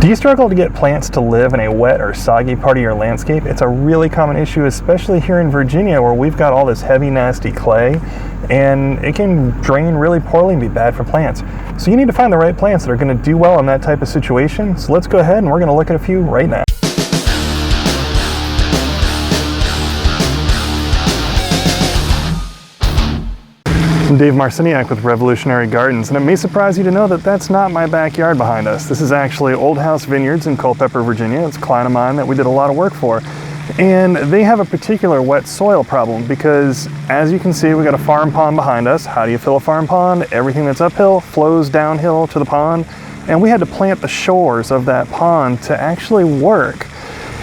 Do you struggle to get plants to live in a wet or soggy part of your landscape? It's a really common issue, especially here in Virginia where we've got all this heavy, nasty clay, and it can drain really poorly and be bad for plants. So you need to find the right plants that are going to do well in that type of situation. So let's go ahead and we're going to look at a few right now. I'm Dave Marciniak with Revolutionary Gardens, and it may surprise you to know that that's not my backyard behind us. This is actually Old House Vineyards in Culpeper, Virginia. It's a client of mine that we did a lot of work for. And they have a particular wet soil problem because, as you can see, we got a farm pond behind us. How do you fill a farm pond? Everything that's uphill flows downhill to the pond, and we had to plant the shores of that pond to actually work.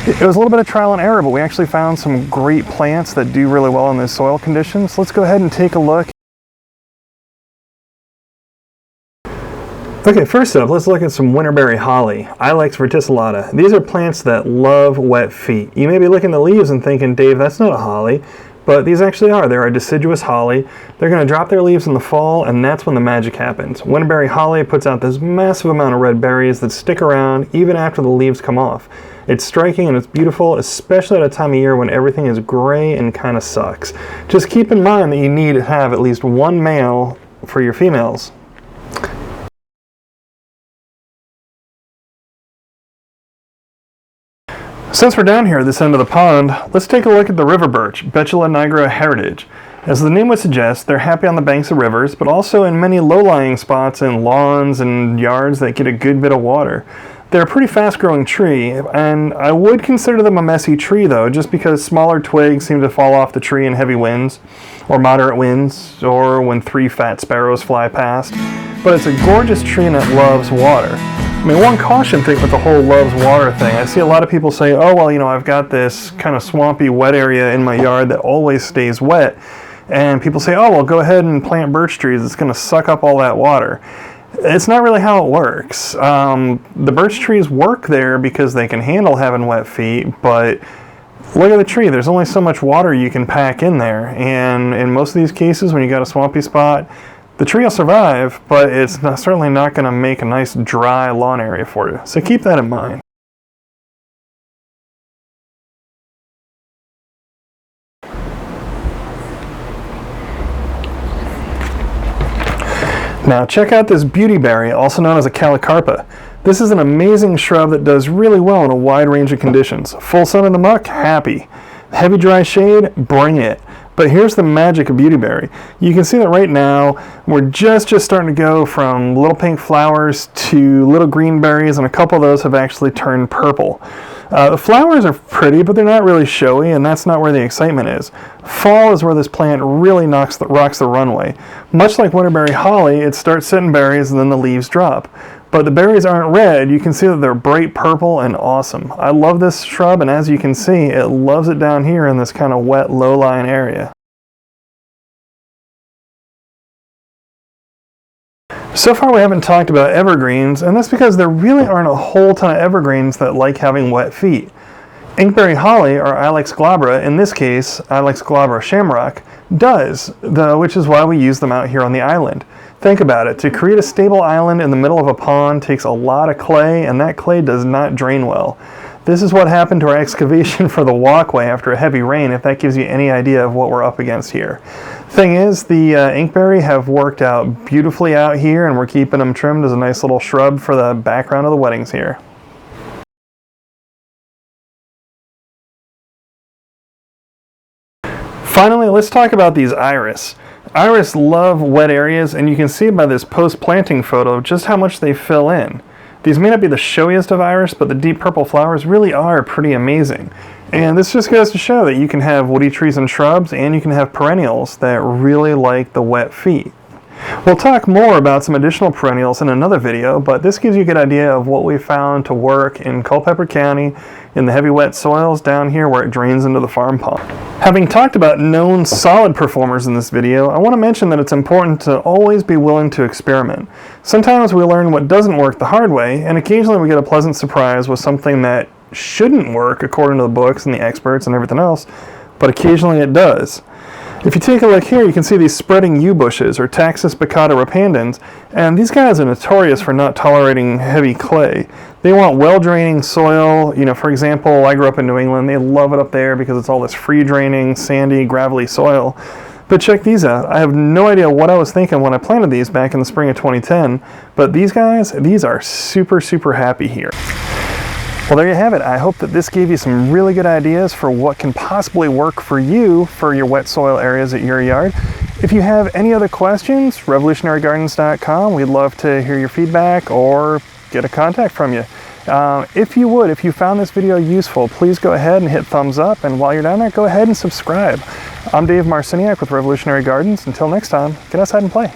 It was a little bit of trial and error, but we actually found some great plants that do really well in this soil conditions. Let's go ahead and take a look. Okay, first up, let's look at some winterberry holly, Ilex verticillata. These are plants that love wet feet. You may be looking at the leaves and thinking, Dave, that's not a holly, but these actually are. They're a deciduous holly. They're going to drop their leaves in the fall, and that's when the magic happens. Winterberry holly puts out this massive amount of red berries that stick around even after the leaves come off. It's striking and it's beautiful, especially at a time of year when everything is gray and kind of sucks. Just keep in mind that you need to have at least one male for your females. Since we're down here at this end of the pond, let's take a look at the river birch, Betula nigra heritage. As the name would suggest, they're happy on the banks of rivers, but also in many low-lying spots in lawns and yards that get a good bit of water. They're a pretty fast-growing tree, and I would consider them a messy tree though, just because smaller twigs seem to fall off the tree in heavy winds, or moderate winds, or when 3 fat sparrows fly past. But it's a gorgeous tree and it loves water. I mean, one caution thing with the whole loves water thing, I see a lot of people say, oh, well, you know, I've got this kind of swampy wet area in my yard that always stays wet. And people say, oh, well, go ahead and plant birch trees. It's going to suck up all that water. It's not really how it works. The birch trees work there because they can handle having wet feet, but look at the tree. There's only so much water you can pack in there. And in most of these cases, when you got a swampy spot, the tree will survive, but it's certainly not going to make a nice dry lawn area for you. So keep that in mind. Now check out this beautyberry, also known as a calicarpa. This is an amazing shrub that does really well in a wide range of conditions. Full sun in the muck, happy. Heavy dry shade, bring it. But here's the magic of beautyberry. You can see that right now we're just starting to go from little pink flowers to little green berries, and a couple of those have actually turned purple. The flowers are pretty, but they're not really showy, and that's not where the excitement is. Fall is where this plant really rocks the runway. Much like winterberry holly, it starts setting berries and then the leaves drop. But the berries aren't red. You can see that they're bright purple and awesome. I love this shrub, and as you can see, it loves it down here in this kind of wet, low-lying area. So far we haven't talked about evergreens, and that's because there really aren't a whole ton of evergreens that like having wet feet. Inkberry holly, or Ilex glabra, in this case, Ilex glabra shamrock, does, which is why we use them out here on the island. Think about it. To create a stable island in the middle of a pond takes a lot of clay, and that clay does not drain well. This is what happened to our excavation for the walkway after a heavy rain, if that gives you any idea of what we're up against here. Thing is, the inkberry have worked out beautifully out here, and we're keeping them trimmed as a nice little shrub for the background of the weddings here. Finally, let's talk about these iris. Iris love wet areas, and you can see by this post-planting photo just how much they fill in. These may not be the showiest of iris, but the deep purple flowers really are pretty amazing. And this just goes to show that you can have woody trees and shrubs, and you can have perennials that really like the wet feet. We'll talk more about some additional perennials in another video, but this gives you a good idea of what we found to work in Culpeper County in the heavy wet soils down here where it drains into the farm pond. Having talked about known solid performers in this video, I want to mention that it's important to always be willing to experiment. Sometimes we learn what doesn't work the hard way, and occasionally we get a pleasant surprise with something that shouldn't work according to the books and the experts and everything else, but occasionally it does. If you take a look here, you can see these spreading yew bushes, or Taxus baccata repandans, and these guys are notorious for not tolerating heavy clay. They want well-draining soil. You know, for example, I grew up in New England. They love it up there because it's all this free-draining, sandy, gravelly soil. But check these out. I have no idea what I was thinking when I planted these back in the spring of 2010, but these guys, these are super, super happy here. Well, there you have it. I hope that this gave you some really good ideas for what can possibly work for you for your wet soil areas at your yard. If you have any other questions, revolutionarygardens.com. We'd love to hear your feedback or get a contact from you. If you found this video useful, please go ahead and hit thumbs up. And while you're down there, go ahead and subscribe. I'm Dave Marciniak with Revolutionary Gardens. Until next time, get outside and play.